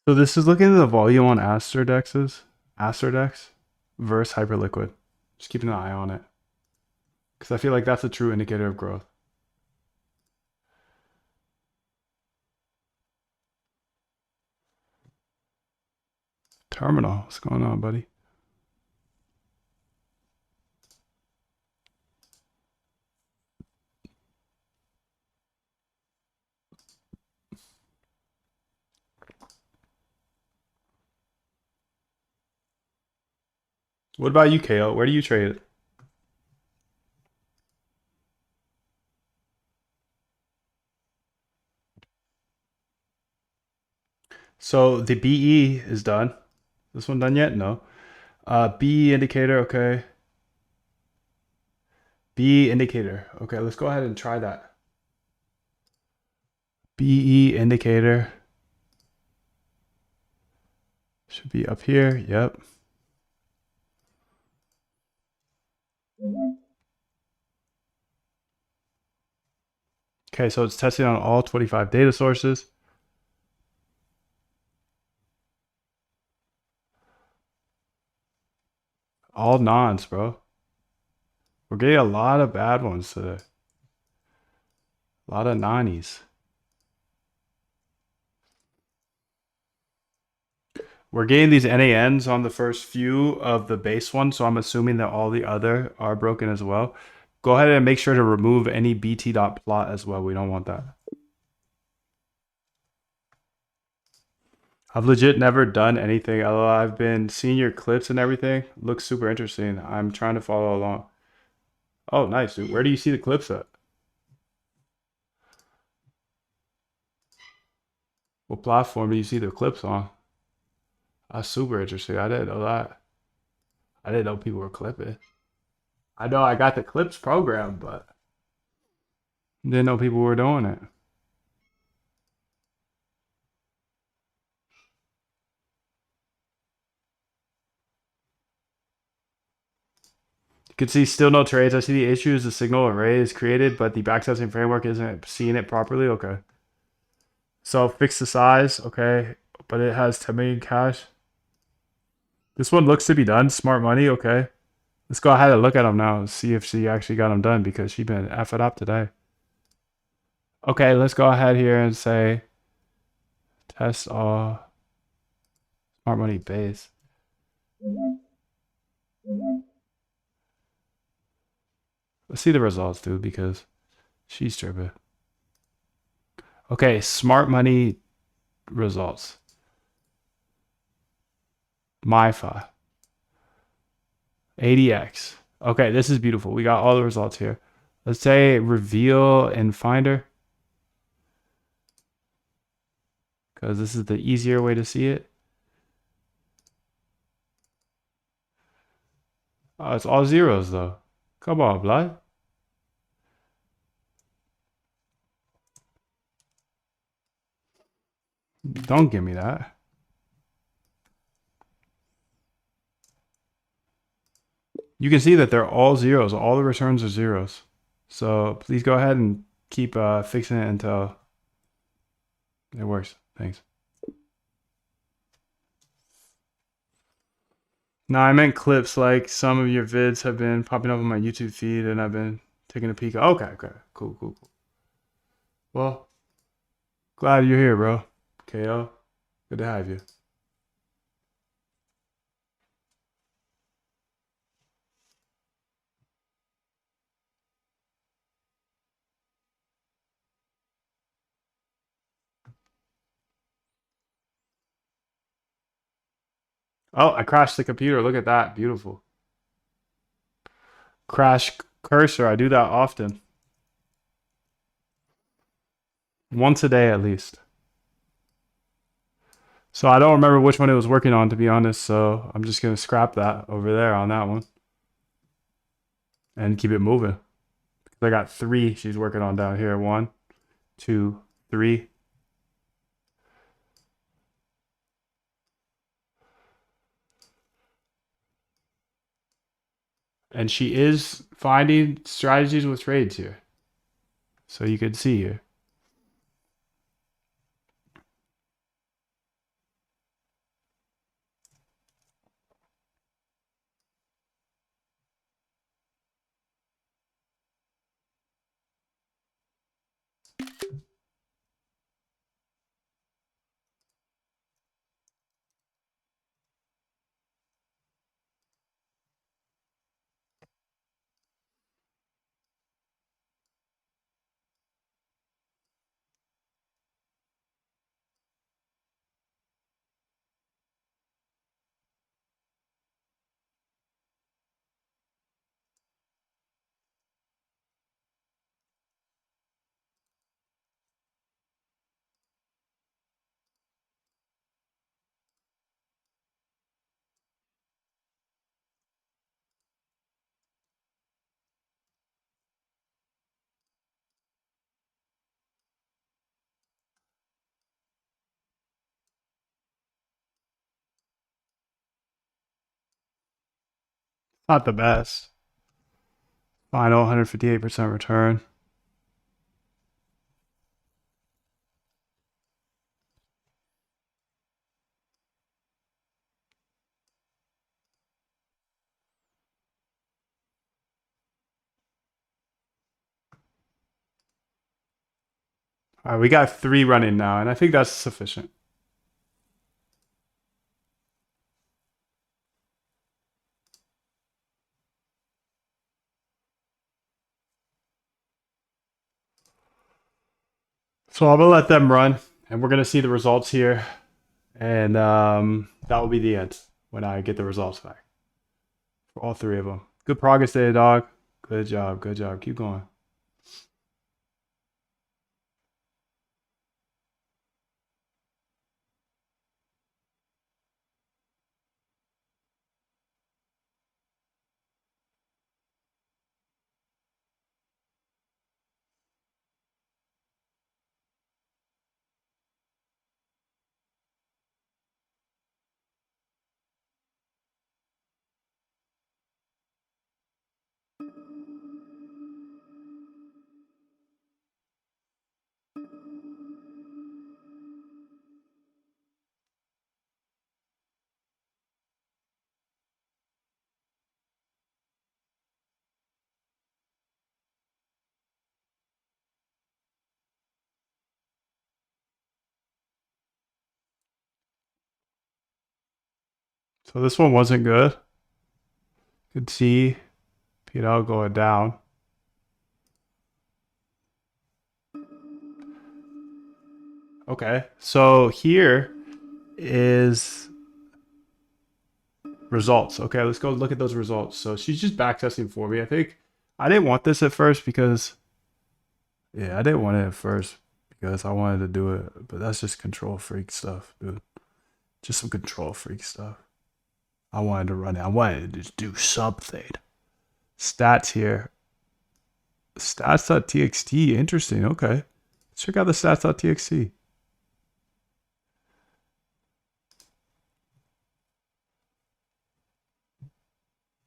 So this is looking at the volume on Asterdex versus Hyperliquid. Just keeping an eye on it because I feel like that's a true indicator of growth. Terminal, what's going on, buddy? What about you, KO? Where do you trade it? So the BE is done. This one done yet? No. BE indicator, okay. BE indicator. Okay, let's go ahead and try that. BE indicator. Should be up here. Yep. Okay, so it's testing on all 25 data sources. All nons, bro. We're getting a lot of bad ones today. A lot of nannies. We're getting these NANs on the first few of the base one, so I'm assuming that all the other are broken as well. Go ahead and make sure to remove any bt.plot as well. We don't want that. I've legit never done anything. Although I've been seeing your clips and everything. Looks super interesting. I'm trying to follow along. Oh, nice, dude. Where do you see the clips at? What platform do you see the clips on? That's super interesting. I didn't know that. I didn't know people were clipping. I know I got the clips program, but didn't know people were doing it. You can see still no trades. I see the issues. The signal array is created, but the backtesting framework isn't seeing it properly. Okay. So fix the size. Okay. But it has 10 million cash. This one looks to be done. Smart money. Okay. Let's go ahead and look at them now and see if she actually got them done because she's been effing up today. Okay. Let's go ahead here and say test all smart money base. Let's see the results, dude, because she's tripping. Okay, smart money results. MyFi. ADX. Okay, this is beautiful. We got all the results here. Let's say reveal in Finder, because this is the easier way to see it. Oh, it's all zeros though. Come on, blood. Don't give me that. You can see that they're all zeros. All the returns are zeros. So please go ahead and keep fixing it until it works. Thanks. No, I meant clips like some of your vids have been popping up on my YouTube feed and I've been taking a peek. Okay, cool. Well, glad you're here, bro. KO, good to have you. Oh, I crashed the computer. Look at that. Beautiful. Crash cursor. I do that often. Once a day at least. So I don't remember which one it was working on, to be honest. So I'm just going to scrap that over there on that one. And keep it moving. I got 3 she's working on down here. 1, 2, 3. And she is finding strategies with trades here. So you can see here. Not the best. Final 158% return. All right, we got 3 running now, and I think that's sufficient. So I'm gonna let them run, and we're gonna see the results here, and that will be the end when I get the results back for all three of them. Good progress today, dog. Good job. Good job. Keep going. So this one wasn't good. Could see P&L going down. Okay, so here is results. Okay, let's go look at those results. So she's just backtesting for me. I think I didn't want this at first because, yeah, I didn't want it at first because I wanted to do it, but that's just control freak stuff, dude. Just some control freak stuff. I wanted to run it. I wanted to just do something. Stats here. Stats.txt. Interesting. Okay. Let's check out the stats.txt.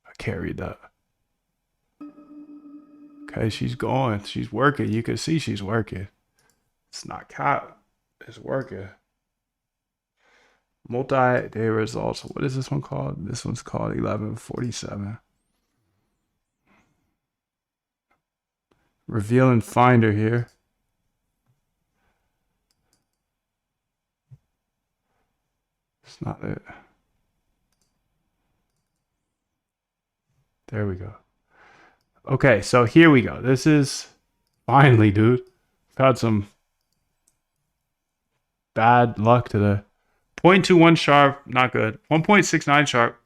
I can't read that. Okay, she's going. She's working. You can see she's working. It's not cap. It's working. Multi-day results. What is this one called? This one's called 1147. Reveal and finder here. It's not it. There we go. Okay, so here we go. This is finally, dude. I've had some bad luck today. 0.21 sharp, not good. 1.69 sharp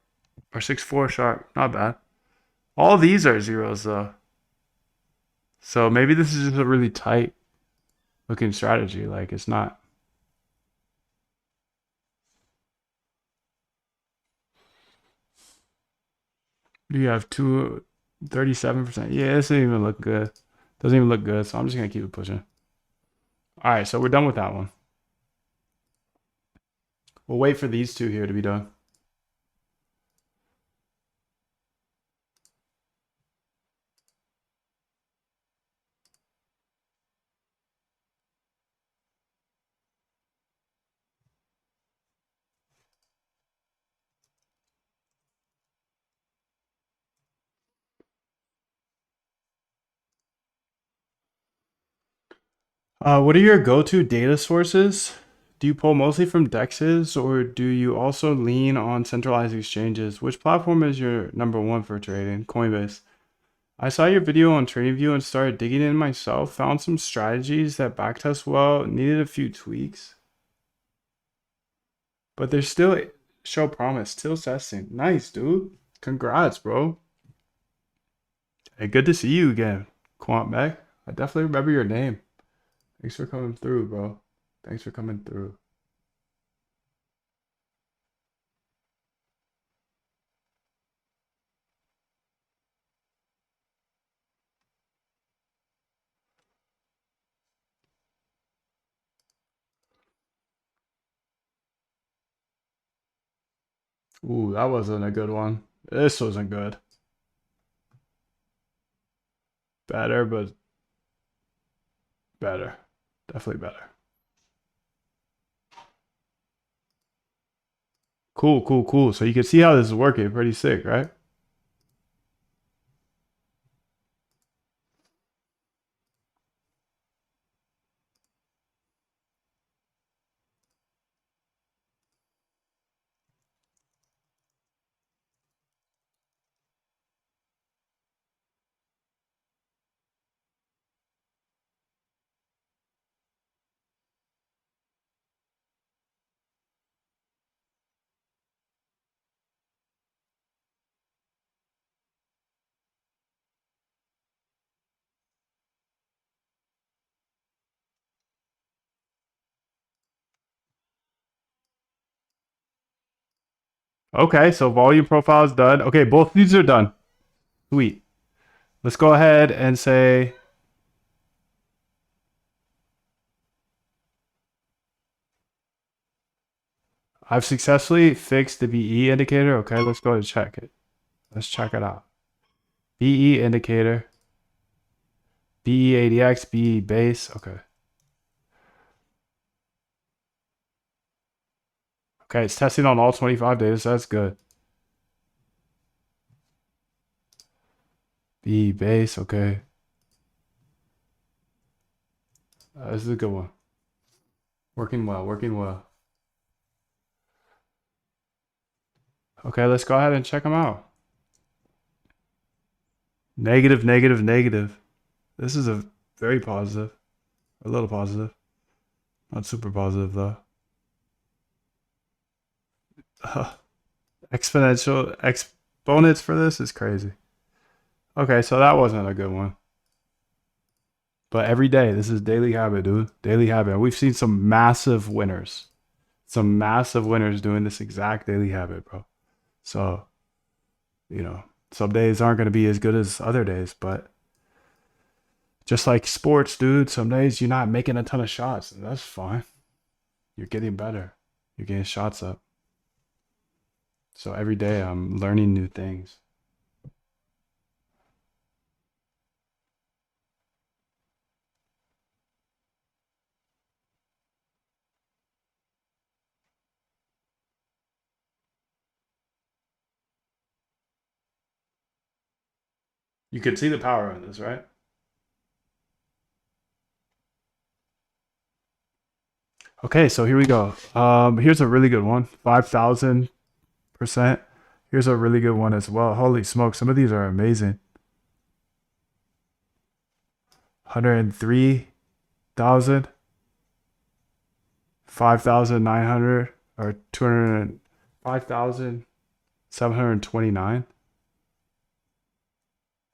or 64 sharp, not bad. All these are zeros though. So maybe this is just a really tight looking strategy. Like it's not. You have 37%. Yeah, this doesn't even look good. Doesn't even look good. So I'm just gonna keep it pushing. All right, so we're done with that one. We'll wait for these two here to be done. What are your go-to data sources? Do you pull mostly from DEXs or do you also lean on centralized exchanges? Which platform is your number one for trading? Coinbase. I saw your video on TradingView and started digging in myself. Found some strategies that backtest well, needed a few tweaks, but they're still show promise, still testing. Nice, dude. Congrats, bro. Hey, good to see you again, Quant Beck. I definitely remember your name. Thanks for coming through, bro. Thanks for coming through. Ooh, that wasn't a good one. This wasn't good. Better, but better. Definitely better. Cool, cool, cool. So you can see how this is working. Pretty sick, right? Okay, so volume profile is done. Okay, both these are done. Sweet. Let's go ahead and say I've successfully fixed the BE indicator. Okay, let's go and check it. Let's check it out. BE indicator, BE ADX, BE base. Okay. Okay, it's testing on all 25 data sets. Good. BE base. Okay. This is a good one. Working well, working well. Okay, let's go ahead and check them out. Negative, negative, negative. This is a very positive. A little positive. Not super positive though. Exponential exponents for this is crazy. Okay, so that wasn't a good one. But every day, this is daily habit, dude. Daily habit. We've seen some massive winners. Some massive winners doing this exact daily habit, bro. So, you know, some days aren't going to be as good as other days, but just like sports, dude, some days you're not making a ton of shots, and that's fine. You're getting better. You're getting shots up. So every day I'm learning new things. You can see the power in this, right? Okay, so here we go. Here's a really good one. 5,000%. Here's a really good one as well. Holy smoke, some of these are amazing. 103,000, 5,900, or 200, 5,729.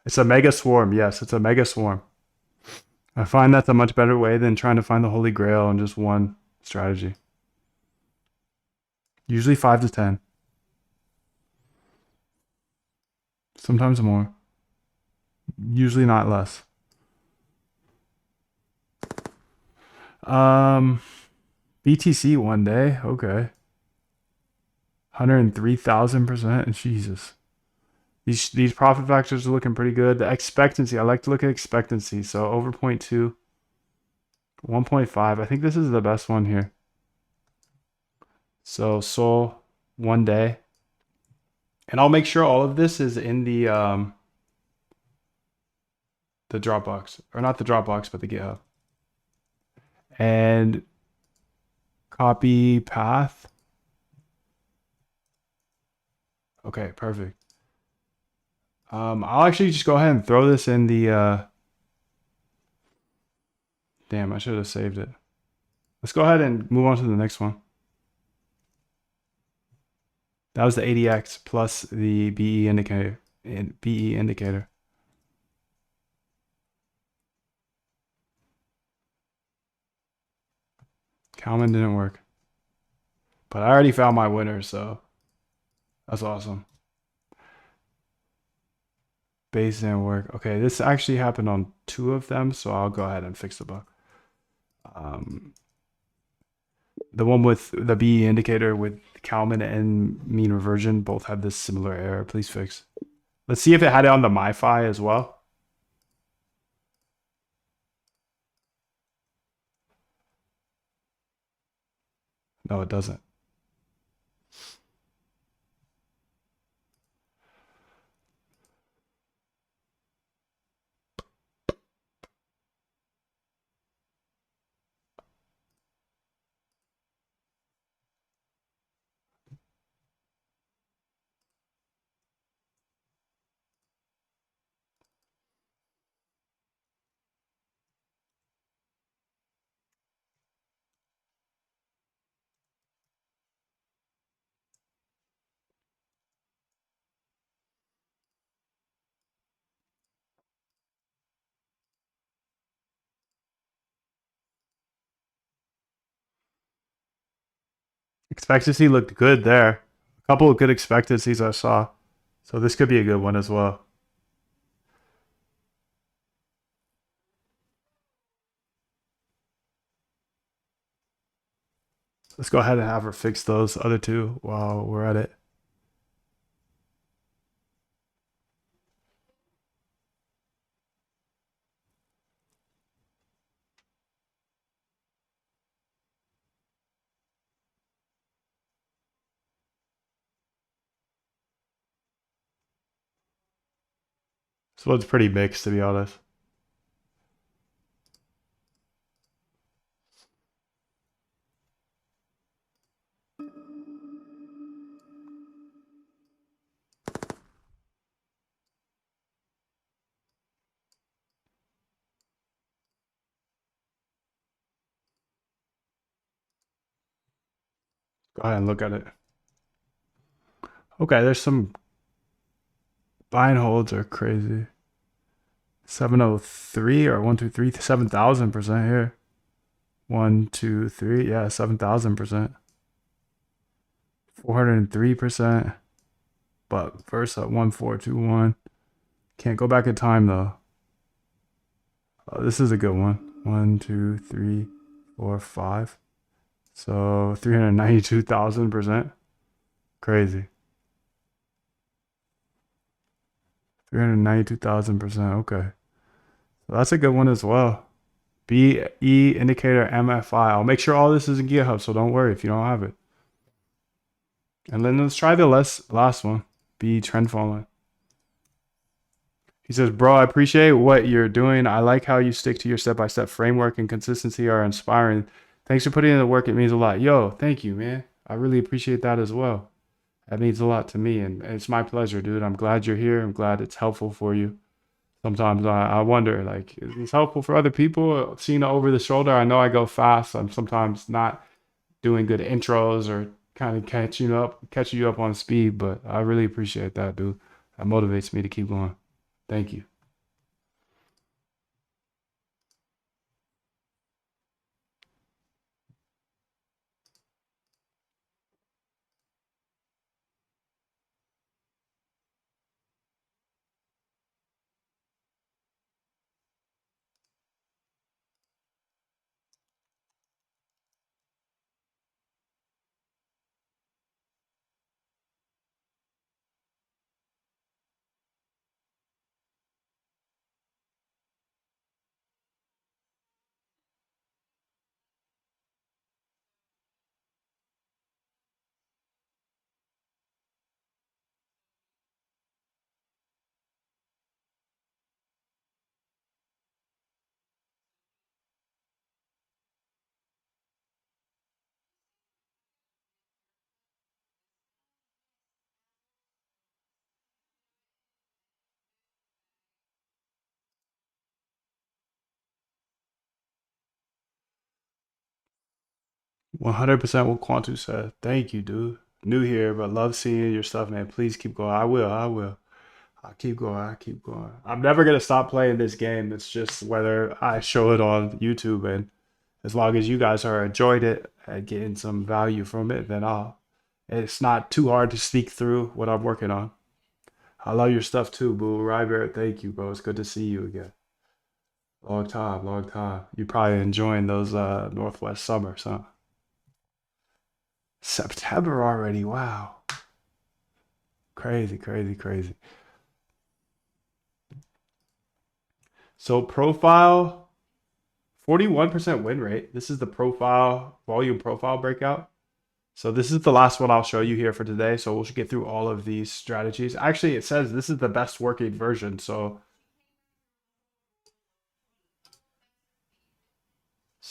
It's a mega swarm. Yes, it's a mega swarm. I find that's a much better way than trying to find the holy grail in just one strategy. Usually 5 to 10. Sometimes more. Usually not less. Um, BTC one day. Okay. 103,000%. Jesus. These profit factors are looking pretty good. The expectancy, I like to look at expectancy. So over 0.2, 1.5. I think this is the best one here. So Sol one day. And I'll make sure all of this is in the Dropbox. Or not the Dropbox, but the GitHub. And copy path. Okay, perfect. I'll actually just go ahead and throw this in the damn, I should have saved it. Let's go ahead and move on to the next one. That was the ADX plus the BE indicator. BE indicator. Kalman didn't work. But I already found my winner, so that's awesome. Base didn't work. Okay, this actually happened on 2 of them, so I'll go ahead and fix the bug. The one with the BE indicator with Kalman and mean reversion both have this similar error. Please fix. Let's see if it had it on the MiFi as well. No, it doesn't. Expectancy looked good there. Couple of good expectancies I saw. So this could be a good one as well. Let's go ahead and have her fix those other two while we're at it. So it's pretty mixed, to be honest. Go ahead and look at it. Okay, there's some buy and holds are crazy. 703 or 123, 7,000% here. 123, yeah, 7,000%. 403%. But Versa 1421. Can't go back in time though. Oh, this is a good one. 1, 2, 3, 4, 5. So 392,000%. Crazy. 392,000%. Okay. So that's a good one as well. BE indicator MFI. I'll make sure all this is in GitHub, so don't worry if you don't have it. And then let's try the last one. B trend following. He says, bro, I appreciate what you're doing. I like how you stick to your step-by-step framework and consistency are inspiring. Thanks for putting in the work. It means a lot. Yo, thank you, man. I really appreciate that as well. That means a lot to me, and it's my pleasure, dude. I'm glad you're here. I'm glad it's helpful for you. Sometimes I wonder, like, is this helpful for other people? Seeing it over the shoulder, I know I go fast. I'm sometimes not doing good intros or kind of catching you up on speed, but I really appreciate that, dude. That motivates me to keep going. Thank you. One 100% what Quantu said. Thank you, dude. New here, but love seeing your stuff, man. Please keep going. I will. I will. I'll keep going. I keep going. I'm never gonna stop playing this game. It's just whether I show it on YouTube, and as long as you guys are enjoyed it and getting some value from it, then I'll. It's not too hard to sneak through what I'm working on. I love your stuff too, Boo. Ryber, thank you, bro. It's good to see you again. Long time, long time. You probably enjoying those Northwest summers, huh? September already. Wow. Crazy, crazy, crazy. So profile, 41% win rate. This is the profile, volume profile breakout. So this is the last one I'll show you here for today. So we'll get through all of these strategies. Actually, it says this is the best working version. So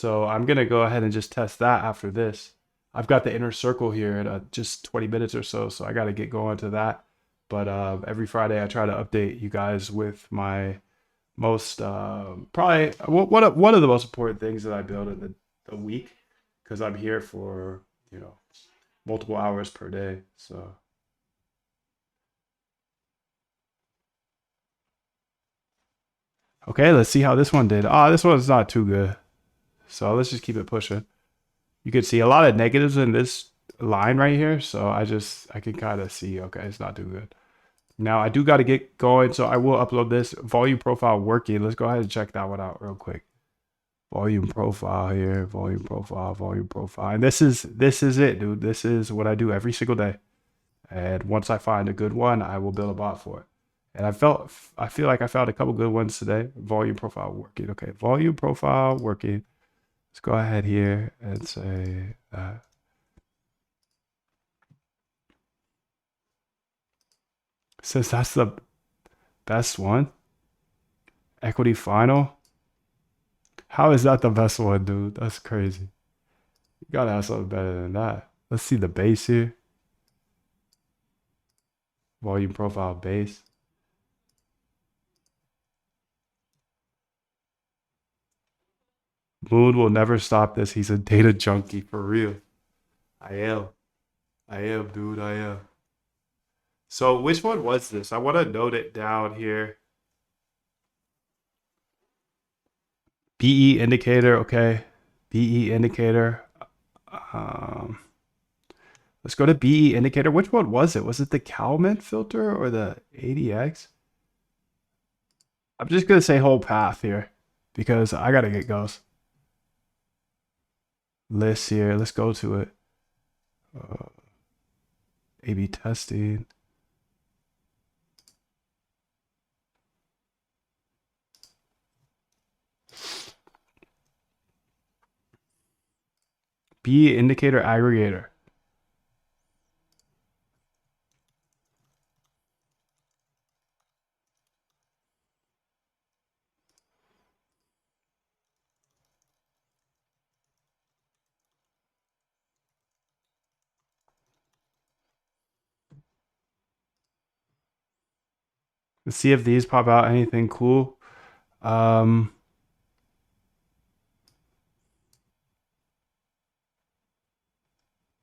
I'm going to go ahead and just test that after this. I've got the inner circle here in just 20 minutes or so. So I got to get going to that. But every Friday I try to update you guys with my most probably one of the most important things that I build in the week, because I'm here for multiple hours per day. So okay, let's see how this one did. Ah, this one's not too good. So let's just keep it pushing. You could see a lot of negatives in this line right here. So I can kind of see, okay, it's not too good. Now I do got to get going. So I will upload this volume profile working. Let's go ahead and check that one out real quick. Volume profile here, volume profile, volume profile. And this is it, dude. This is what I do every single day. And once I find a good one, I will build a bot for it. And I feel like I found a couple good ones today. Volume profile working. Okay, volume profile working. Let's go ahead here and say since that's the best one. Equity final. How is that the best one, dude? That's crazy. You gotta have something better than that. Let's see the base here. Volume profile base. Moon will never stop this. He's a data junkie for real. I am. I am, dude. I am. So which one was this? I want to note it down here. BE indicator, okay. BE indicator. Let's go to BE indicator. Which one was it? Was it the Kalman filter or the ADX? I'm just gonna say whole path here because I gotta get goes. List here. Let's go to it. A/B testing. BE indicator aggregator. Let's see if these pop out anything cool.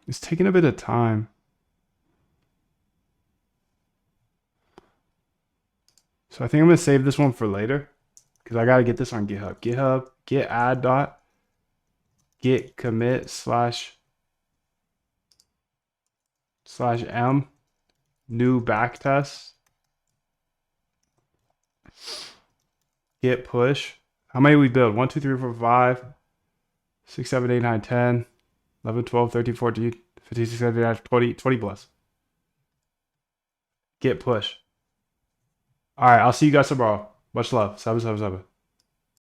It's taking a bit of time. So I think I'm gonna save this one for later because I gotta get this on GitHub. GitHub git add dot git commit slash m new backtest git push. How many we build? 1, 2, 3, 4, 5, 6, 7, 8, 9, 10, 11, 12, 13, 14, 15, 16, 17, 18, 20, 20 plus. Git push. All right, I'll see you guys tomorrow. Much love. 777.